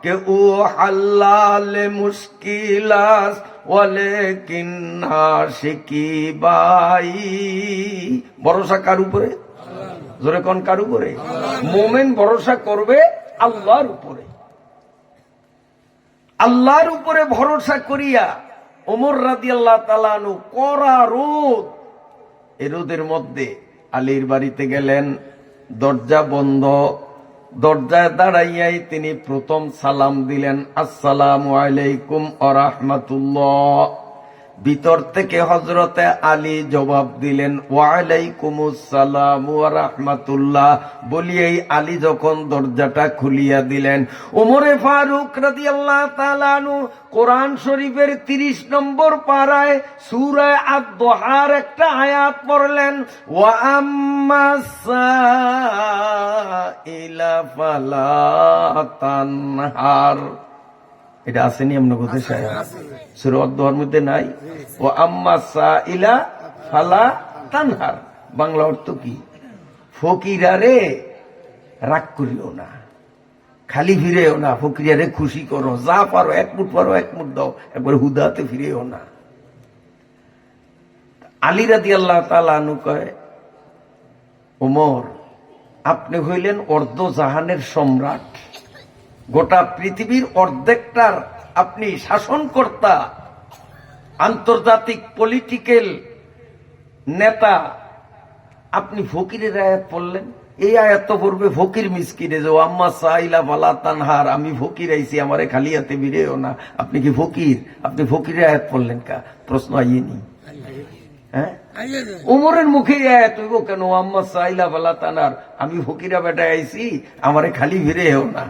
के ओ हलाल मुश्किलास ওয়ালেকিন আশিকি বাই। ভরসা কার উপরে? জোরে কোন কার উপরে? মোমেন ভরসা করবে আল্লাহর উপরে। আল্লাহর উপরে ভরসা করিয়া ওমর রাদিয়াল্লাহু তাআলা আনহু কড়া রোদ, এই রোদের মধ্যে আলীর বাড়িতে গেলেন, দরজা বন্ধ। দরজায় দাঁড়াইয়াই তিনি প্রথম সালাম দিলেন, আসসালামু আলাইকুম ওয়া রাহমাতুল্লাহ। ভিতর থেকে হযরতে আলী জবাব দিলেন, ওয়ালাইকুমুস সালাম ওয়া রাহমাতুল্লাহ। বলিয়েই আলী যখন দরজাটা খুলিয়া দিলেন, ওমরে ফারুক রাদিয়াল্লাহু তাআলা আনহু কোরআন শরীফের 30 নম্বর পারায় সূরা আদ-দুহার একটা আয়াত পড়লেন, ওয়া আম্মাস সাইলা ফালা তানহার। এটা আসেনি আপনার কোথায় সূরা আদ-দুহার মধ্যে নাই? ও আম্মা সাইলা ফালা তানহার। বাংলা অর্থ কি? ফকিরারে রাগ করিও না, খালি ফিরেও না, ফকিরারে খুশি করো, যা পারো এক মুঠ পারো এক মুঠ দাও, একবার হুদাতে ফিরেও না। আলী রাদিয়াল্লাহু তাআলা আনহু কয়, ওমর আপনি হইলেন অর্ধ জাহানের সম্রাট, গোটা পৃথিবীর অর্ধেকটার আপনি শাসনকর্তা, আন্তর্জাতিক পলিটিক্যাল নেতা, আপনি ফকিরের আয়াত পড়লেন? এই আয়াত তো পড়বে ফকির মিসকিনে, যে আম্মা সাইলা ফালা তানহার, আমি ফকির আইছি, আমারে খালি হাতে বিরেও না। আপনি কি ফকির? আপনি ফকিরের আয়াত পড়লেন কা? প্রশ্ন আইয়েনি। হ্যাঁ, উমরের মুখে আয়াত হইব কেন? আম্মা সাইলা ফালা তানহার, আমি ফকিরা বেটা আইছি, আমারে খালি বিরেও না।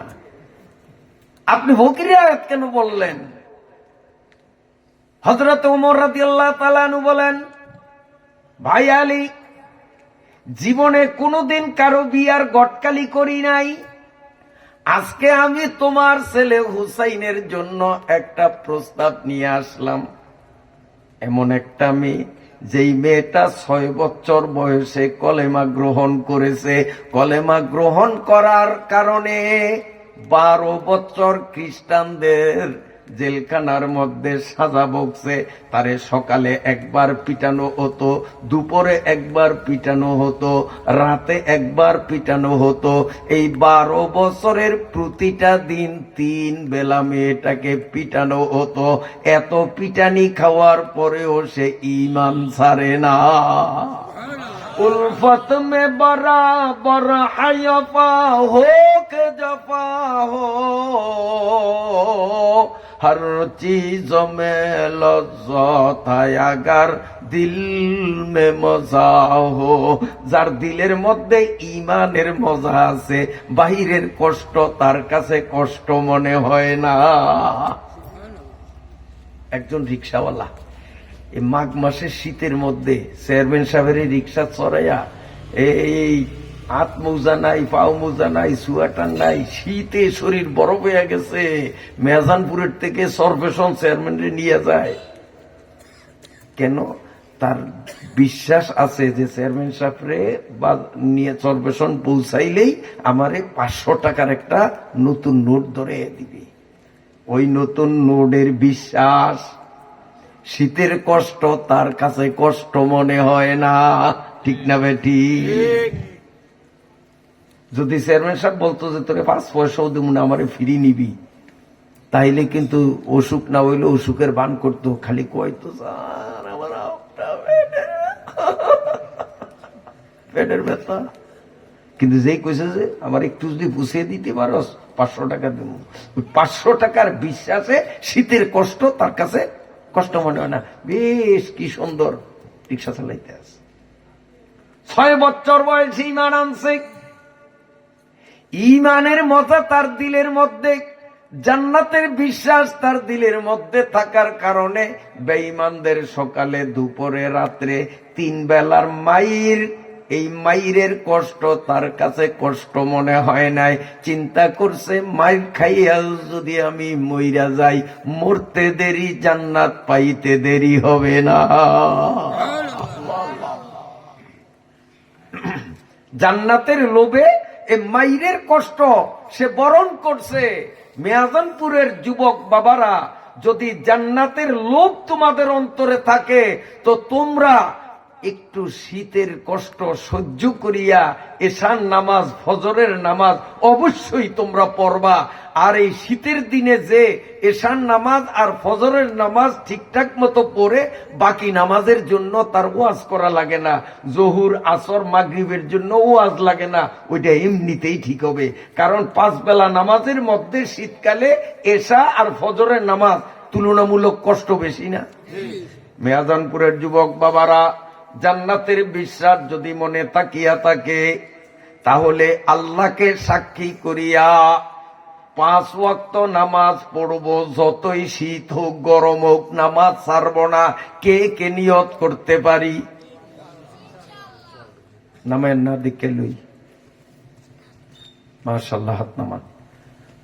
আপনি ফকিরের আয়াত কেন বললেন? হযরত ওমর রাদিয়াল্লাহু তাআলা আনহু বলেন, ভাই আলী, জীবনে কোনোদিন কারো বিয়ার গটকালি করি নাই। আজকে আমি তোমার ছেলে হুসাইনের জন্য একটা প্রস্তাব নিয়ে আসলাম। এমন একটা মেয়ে, যেই মেয়েটা 6 বছর বয়সে কলেমা গ্রহণ করেছে, কলেমা গ্রহণ করার কারণে 12 বছর খ্রিস্টানদের জেলখানার মধ্যে সাজা ভোগছে। তারে সকালে একবার পিটানো হতো, দুপুরে একবার পিটানো হতো, রাতে একবার পিটানো হতো। এই 12 বছরের প্রতিটা দিন 3 বেলা মেয়েটাকে পিটানো হতো। এত পিটানি খাওয়ার পরেও সে ঈমান ছাড়ে না। उल्फत में बराबर हयफा हो के जफा हो, हर चीज में लज्जत है अगर दिल में मजा हो। যার দিলের মধ্যে ঈমানের মজা আছে, বাহিরের কষ্ট তার কাছে কষ্ট মনে হয় না। একজন রিকশাওয়ালা এই মাঘ মাসের শীতের মধ্যে চেয়ারম্যান সাহেবের রিক্সা চড়াইয়া, এই হাত মোজা নাই, পাও মোজা নাই, সুয়াটার নাই, শীতে শরীর বরফ হয়ে গেছে, মেজানপুরের থেকে সরফেশন চেয়ারম্যানরে নিয়ে যায়। কেন? তার বিশ্বাস আছে যে চেয়ারম্যান সাহেবরে বা নিয়ে সরফেশন পৌঁছাইলেই আমারে 500 টাকার একটা নতুন নোট ধরে দিবে। ওই নতুন নোটের বিশ্বাস, শীতের কষ্ট তার কাছে কষ্ট মনে হয় না। ঠিক না বেটি? যদি চেয়ারম্যান সাহেব বলতো যে তোরে 5 পয়সাও দেব না, আমারে ফিরি নিবি, তাইলে কিন্তু অসুখ না হইলে অসুখের বান করতো, খালি কয়তো স্যার আমার পেটের ব্যথা। কিন্তু যেই কইছে যে আমার একটু যদি বুঝিয়ে দিতে পারো 500 টাকা দেব, 500 টাকার বিশ্বাসে শীতের কষ্ট তার কাছে কষ্ট মনে হয় না। বেশ কি সুন্দর রিক্সা চালাইতে আছে। 6 বছর বয়সে ঈমান আনছে। ঈমানের মজা তার দিলের মধ্যে, জান্নাতের বিশ্বাস তার দিলের মধ্যে থাকার কারণে বেঈমানদের সকালে দুপুরে রাত্রে 3 বেলার মাইর, এই মাইরের কষ্ট তার কাছে কষ্ট মনে হয় নাই। চিন্তা করছে মাইর খাইয়া যদি আমি মইরা যাই, মরতে দেরি, জান্নাত পাইতে দেরি হবে না। জান্নাতের লোভে এই মাইরের কষ্ট সে বরণ করছে। মেয়াজানপুরের যুবক বাবারা, যদি জান্নাতের লোভ তোমাদের অন্তরে থাকে তো তোমরা একটু শীতের কষ্ট সহ্য করিয়া এশার নামাজ, ফজরের নামাজ অবশ্যই তোমরা পড়বা। আর এই শীতের দিনে যে এশার নামাজ আর ফজরের নামাজ ঠিকঠাক মতো পড়ে, বাকি নামাজের জন্য তার ওয়াজ করা লাগে না, জহুর, আসর, মাগরিবের জন্য ওয়াজ লাগে না, ওইটা এমনিতেই ঠিক হবে। কারণ 5 বেলা নামাজের মধ্যে শীতকালে এশা আর ফজরের নামাজ তুলনামূলক কষ্ট বেশি না? মেয়াজানপুরের যুবক বাবারা, জান্নাতের বিশ্বাস যদি মনে তাকিয়া থাকে, তাহলে আল্লাহকে সাক্ষী করিয়া 5 ওয়াক্ত নামাজ পড়ব, যতই শীত হোক গরম হোক নামাজ ছাড়ব না। কে কে নিয়ত করতে পারি? নামের না দিকে লই, মাশাআল্লাহ, হাত নামান।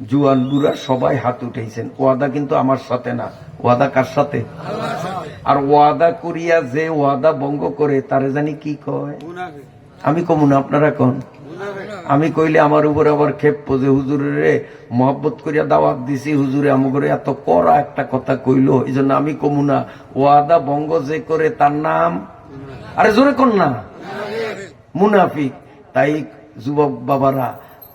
জুয়ান বুড়া সবাই হাত উঠেছেন। ওয়াদা কিন্তু আমার সাথে না, ওয়াদা কার সাথে? আর ওয়াদা করিয়া যে ওয়াদা ভঙ্গ করে তারে জানি কি কয়? আমি কমু না, আপনারা কোন? আমি কইলে আমার উপর আবার খেপ যে হুজুরে মহব্বত করিয়া দাওয়াত দিছি, হুজুরে আমাকে এত করা একটা কথা কইলো, এই জন্য আমি কমু না। ওয়াদা ভঙ্গ যে করে তার নাম, আরে জোরে কোন না, মুনাফিক। তাই যুবক বাবারা,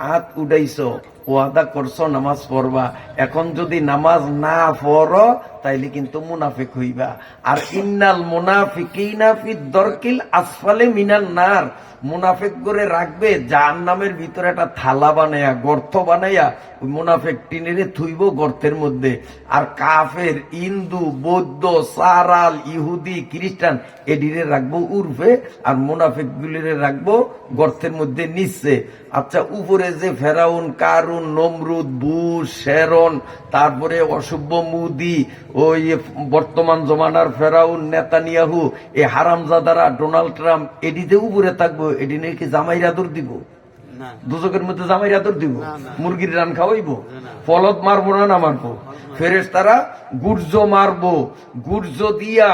হাত উঠাইছো, ওয়াদা করছো নামাজ পড়বা, এখন যদি নামাজ না পড়ো তাইলে কিন্তু মুনাফিক হইবা। আর ইন্নাল মুনাফিকিনা ফি দরকিল আসফালে মিনান নার, মুনাফিক করে রাখবে জাহান্নামের ভিতরে একটা থালা বানাইয়া, গর্ত বানাইয়া, ওই মুনাফিক টিনেরে থুইব গর্তের মধ্যে। আর কাফের, হিন্দু, বৌদ্ধ, সারাল, ইহুদি, খ্রিস্টান এডিরে রাখবো উর্ফে, আর মুনাফিক গুলিরে রাখবো গর্তের মধ্যে নিচ্ছে। আচ্ছা, উপরে যে ফেরাউন, কারুন, নমরুদ, বুশ, শেরন, তারপরে অসভ্য মুদি, ওই বর্তমান জমানার ফেরাউন, নেতানিয়াহু, এই হারামজাদারা, ডোনাল্ড ট্রাম্প, এডিতে উপরে থাকবো, এডি নাকি জামাই আদর দিব? দুজকের মধ্যে জামাই আদর দিব? মুরগির রান খাওয়াইবো? ফলত মারবো না মারবো? ফেরেশতারা গুর্জ মারবো, গুর্জ দিয়া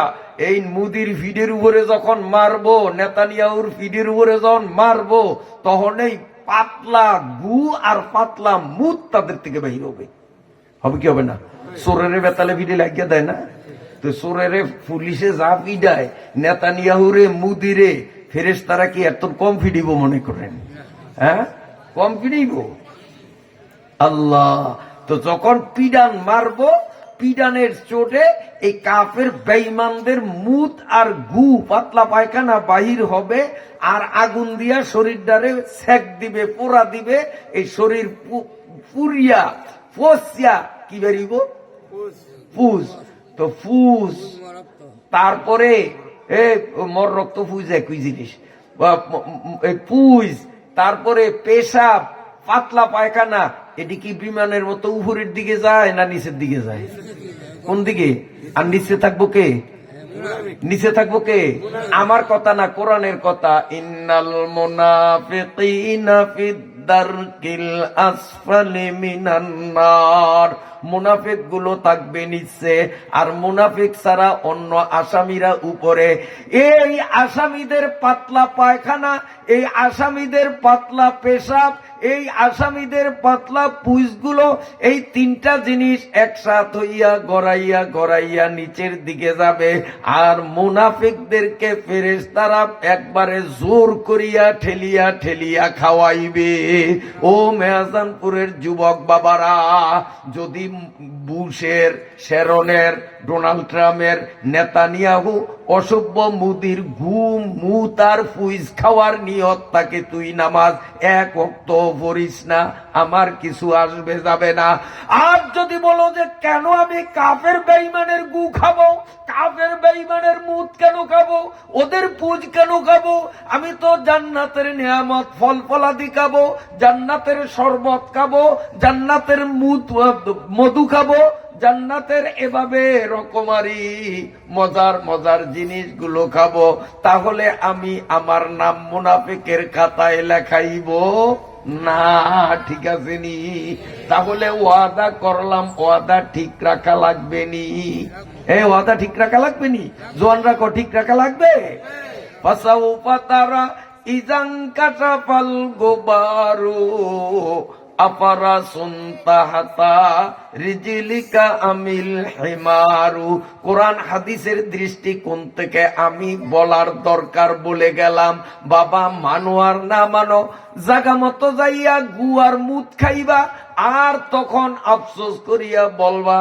এই মুদির ফিডের উপরে যখন মারবো, নেতানিয়াহুর ফিডের উপরে যখন মারবো, তখন এই পাতলা গু আর পাতলা মুদ তাদের থেকে বাহির হবে। হবে কি হবে না? চোরের বেতালে ফিডে লাগিয়ে দেয় না? তো চোরের পুলিশে যা পিডায়, নেতানিয়াহুরে, মুদিরে ফেরেশতারা কি এত কম ফিডিব মনে করেন? হ্যাঁ, কম ফিডিব? আল্লাহ তো যখন পিডান মারবো, পিডানের চোটে এই কাফের বেঈমানদের মুত আর গু, পাতলা পায়খানা বাহির হবে, আর আগুন দিয়া শরীরটারে সেক দিবে, পোড়া দিবে। এই শরীর পুরিয়া ফসিয়া কি বেরিব? ফুস। তো ফুস, তারপরে মর রক্ত, ফুজ একই জিনিস, পুজ, তারপরে পেশাব, পাতলা পায়খানা। এটি কি বিমানের মতো উপরের দিকে যায় না নিচের দিকে যায়? কোন দিকে? আর নিচে থাকবো কে? নিচে থাকবো কে? আমার কথা না, কোরআনের কথা। ইন্নাল মুনাফিকিনা ফিদ দারকিল আসফালি মিনান নার, মুনাফিক গুলো থাকবে নিচে, আর মুনাফিক ছাড়া অন্য আসামিরা উপরে। এই আসামিদের পাতলা পায়খানা, এই আসামিদের পাতলা পেশাব, এই আসামিদের পাতলা পুইসগুলো, এই তিনটা জিনিস একসাথ হইয়া গড়াইয়া গড়াইয়া নিচের দিকে যাবে। আর মুনাফিকদেরকে ফেরেশতারা একবারে জোর করিয়া ঠেলিয়া ঠেলিয়া খাওয়াইবে। ও মেয়াজানপুরের যুবক বাবারা, যদি বুশের, শেরনের, ডোনাল্ড ট্রাম্পের, নেতানিয়াহু, অসভ্য মুদির ঘুম, মুত আর ফুইজ খাওয়ার নিয়ত থাকে, তুই নামাজ এক ওয়াক্ত পড়িস না, আমার কিছু আসবে যাবে না। আর যদি বলো যে কেন আমি কাফের বেঈমানের গু খাবো, কাফের বেঈমানের মুত কেন খাবো, ওদের পুজ কেন খাবো, আমি তো জান্নাতের নিয়ামত ফল ফলাদি খাবো, জান্নাতের শরবত খাবো, জান্নাতের মধু খাবো, জান্নাতের এভাবে রকমারি মজার মজার জিনিসগুলো খাবো, তাহলে আমি আমার নাম মুনাফিকের খাতায় লেখাইব না? ঠিক আছে নি? তাহলে ওয়াদা করলাম, ওয়াদা ঠিক রাখা লাগবে নি? ওয়াদা ঠিক রাখা লাগবে নি? জোয়ান রাখো, ঠিক রাখা লাগবে। ফাসাউফা তারা ইজাং কাশাফাল গুবারু আপারা সুনতাহাতা রিজিলিকা আমিল হিমারু। কোরআন হাদিসের দৃষ্টিকোণ থেকে আমি বলার দরকার বলে গেলাম। বাবা মানো আর না মানো, জাগা মতো যাইয়া গুয়ার মুত খাইবা, আর তখন আফসোস করিয়া বলবা,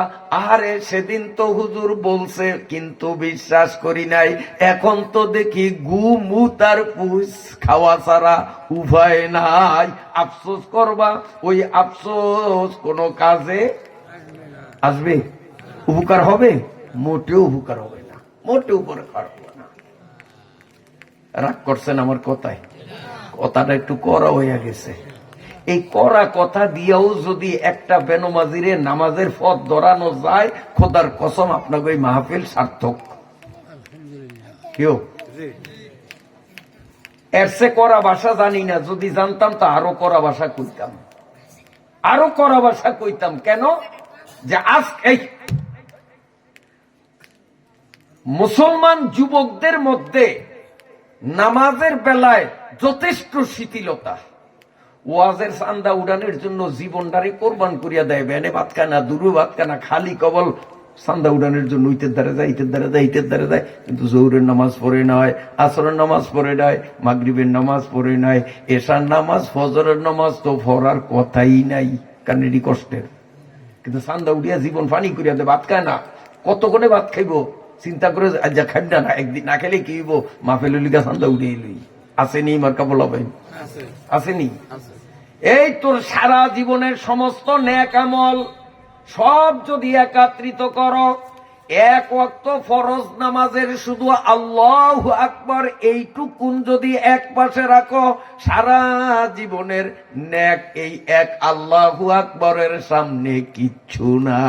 আরে সেদিন তো হুজুর বলছে কিন্তু বিশ্বাস করি নাই, এখন তো দেখি গু মুত আর পুষ খাওয়া ছাড়া উপায় নাই। আফসোস করবা, ওই আফসোস কোনো কাজে আসবে? উপকার হবে? মোটেও উপকার হবে না। মোটেও বোরখা রাখবো না। রাগ করছেন আমার কথায়? কথাটা একটু কড়া হইয়া গেছে। এই কড়া কথা দিয়েও যদি একটা বেনমাজিরে নামাজের পথ ধরানো যায়, খোদার কসম আপনাকে ওই মাহফিল সার্থক। কেউ এর সে কড়া ভাষা জানি না, যদি জানতাম তো আরো কড়া ভাষা কইতাম, আরো কড়া ভাষা কইতাম। কেন? যে আজ এই মুসলমান যুবকদের মধ্যে নামাজের বেলায় যথেষ্ট শিথিলতা। ওয়াজের চান্দা উড়ানোর জন্য জীবনটারে কোরবান করিয়া দেয়, বেনে ভাত খানা, দুরু ভাত খানা, খালি কবল চান্দা উড়ানোর জন্য ইতের দ্বারা যায়, ইতের দ্বারা যায়, ইতের দ্বারা যায়। কিন্তু জোহরের নামাজ পড়ে নয়, আসরের নামাজ পড়ে নয়, মাগরিবের নামাজ পড়ে নয়, এশার নামাজ, ফজরের নামাজ তো পড়ার কথাই নাই, কারণ এটি কষ্টের। কিন্তু চান্দা উড়িয়া জীবন ফানি করিয়া দেয়, ভাত খায় না। কত করে ভাত খাইব চিন্তা করে, আজ খাইব না, একদিন না খেলে কি হইব, মাফেল লিগা চান্দা উড়িয়ে লই। আসেনি মার্কা বলা ভাই? আসেনি? এই তোর সারা জীবনের সমস্ত নেক আমল সব যদি একত্রিত করো, এক ওয়াক্ত ফরজ নামাজের শুধু আল্লাহু আকবার এইটুকুন যদি এক পাশে রাখো, সারা জীবনের নেক এই এক আল্লাহু আকবরের সামনে কিচ্ছু না।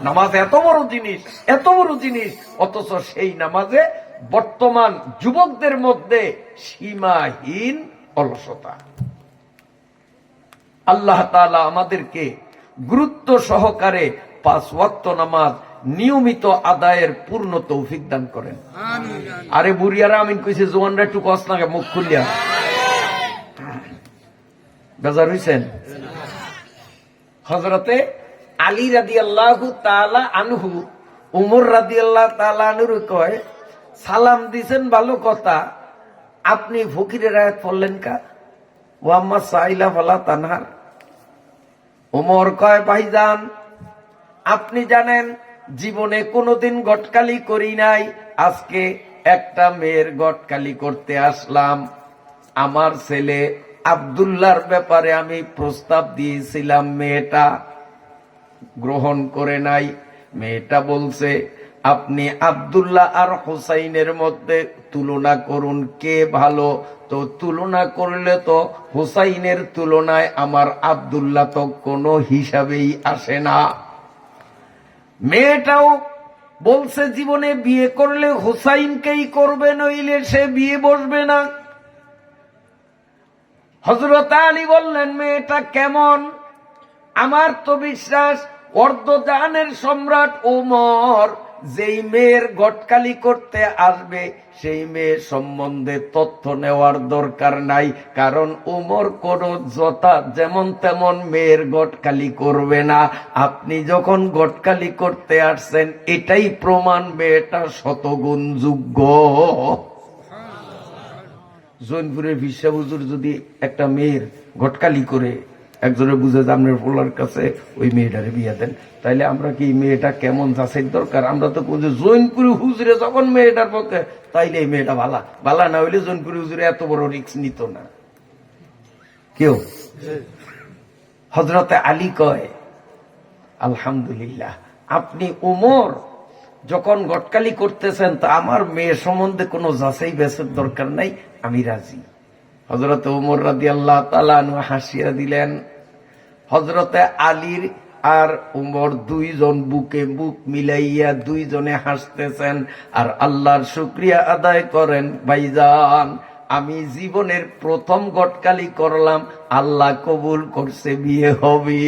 নামাজ এত বড় জিনিস, এত বড় জিনিস, অথচ সেই নামাজে বর্তমান যুবকদের মধ্যে সীমাহীন অলসতা। আল্লাহ তাআলা আমাদেরকে গুরুত্ব সহকারে 5 ওয়াক্ত নামাজ নিয়মিত আদায়ের পূর্ণ তৌফিক দান করেন। আরে বুড়িয়ারা আমিন কইছে, জোয়ানরা একটু কষ্ট না, মুখ খুলিয়া বেজার হইছেন? হযরতে আলী রাদিয়াল্লাহু তাআলা আনহু উমর রাদিয়াল্লাহু তাআলা আনহু কয়, সালাম দিছেন ভালো কথা, আপনি ফকিরের আয়াত পড়লেন কা? ওয়াম্মা সাইলা ফালা তানহার। ওমর কয়, ভাইজান আপনি জানেন জীবনে কোনোদিন গটকালি করি নাই, আজকে একটা মেয়ের গটকালি করতে আসলাম। আমার ছেলে আব্দুল্লাহর ব্যাপারে আমি প্রস্তাব দিয়েছিলাম, মেয়েটা গ্রহণ করে নাই। মেয়েটা বলছে, আপনি আব্দুল্লাহ আর হুসাইনের মধ্যে তুলনা করুন, কে ভালো। তো তুলনা করলে তো হুসাইনের তুলনায় আমার আব্দুল্লাহ তো কোনো হিসাবেই আসে না। মেয়েটাও বলছে জীবনে বিয়ে করলে হুসাইনকেই করবে, নইলে সে বিয়ে বসবে না। হযরত আলী বললেন, মেয়েটা কেমন? আমার তো বিশ্বাস অর্ধজাহানের সম্রাট ওমর যেই মেয়ের গটকালি করতে আসবে সেই মেয়ের সম্বন্ধে তথ্য নেওয়ার দরকার নাই, কারণ ওমর কোন যথা যেমন তেমন মেয়ের গটকালি করবে না। আপনি যখন গটকালি করতে আসছেন এটাই প্রমাণ মেয়েটা শতগুণ যোগ্য। জৈনপুরের ভিসা হুজুর যদি একটা মেয়ের গটকালি করে একজনের বুঝে যে আপনার ফোলার কাছে ওই মেয়েটারে বিয়ে দেন, তাইলে আমরা কি মেয়েটা কেমন যাচাই দরকার? আমরা তো জৈনপুরি হুজুরে যখন মেয়েটার পক্ষে, তাইলে এই মেয়েটা ভালা, ভালা না হইলে জৈনপুরি হুজুরে এত বড় রিস্ক নিত না কেউ। হযরতে আলী কয়, আলহামদুলিল্লাহ, আপনি ওমর যখন গটকালি করতেছেন তা আমার মেয়ে সম্বন্ধে কোনো যাচাই বাছাইয়ের দরকার নাই, আমি রাজি। হযরতে ওমর রাদিয়াল্লাহু তাআলা আনহু হাসিয়া দিলেন। হযরতে আলীর আর ওমর দুইজন বুকে বুক মিলাইয়া দুইজনে হাসতেছেন আর আল্লাহর শুকরিয়া আদায় করেন, ভাইজান আমি জীবনের প্রথম গটকালি করলাম, আল্লাহ কবুল করছে, বিয়ে হবে।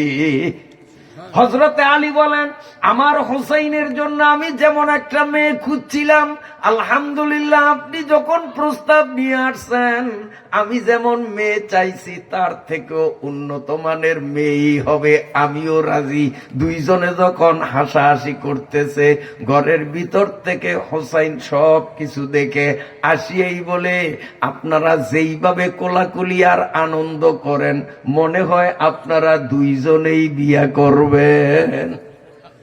হযরতে আলী বলেন, আমার হুসাইনের জন্য আমি যেমন একটা মেয়ে খুঁজছিলাম, আলহামদুলিল্লাহ আপনি যখন প্রস্তাব নিয়ে আসছেন আমি যেমন মেয়ে চাইছি তার থেকেও উন্নত মানের মেয়েই হবে, আমিও রাজি। দুইজনে যখন হাসাহাসি করতেছে ঘরের ভিতর থেকে হুসাইন সব কিছু দেখে আসিয়েই বলে, আপনারা যেইভাবে কোলাকুলি আর আনন্দ করেন মনে হয় আপনারা দুইজনেই বিয়া করবেন।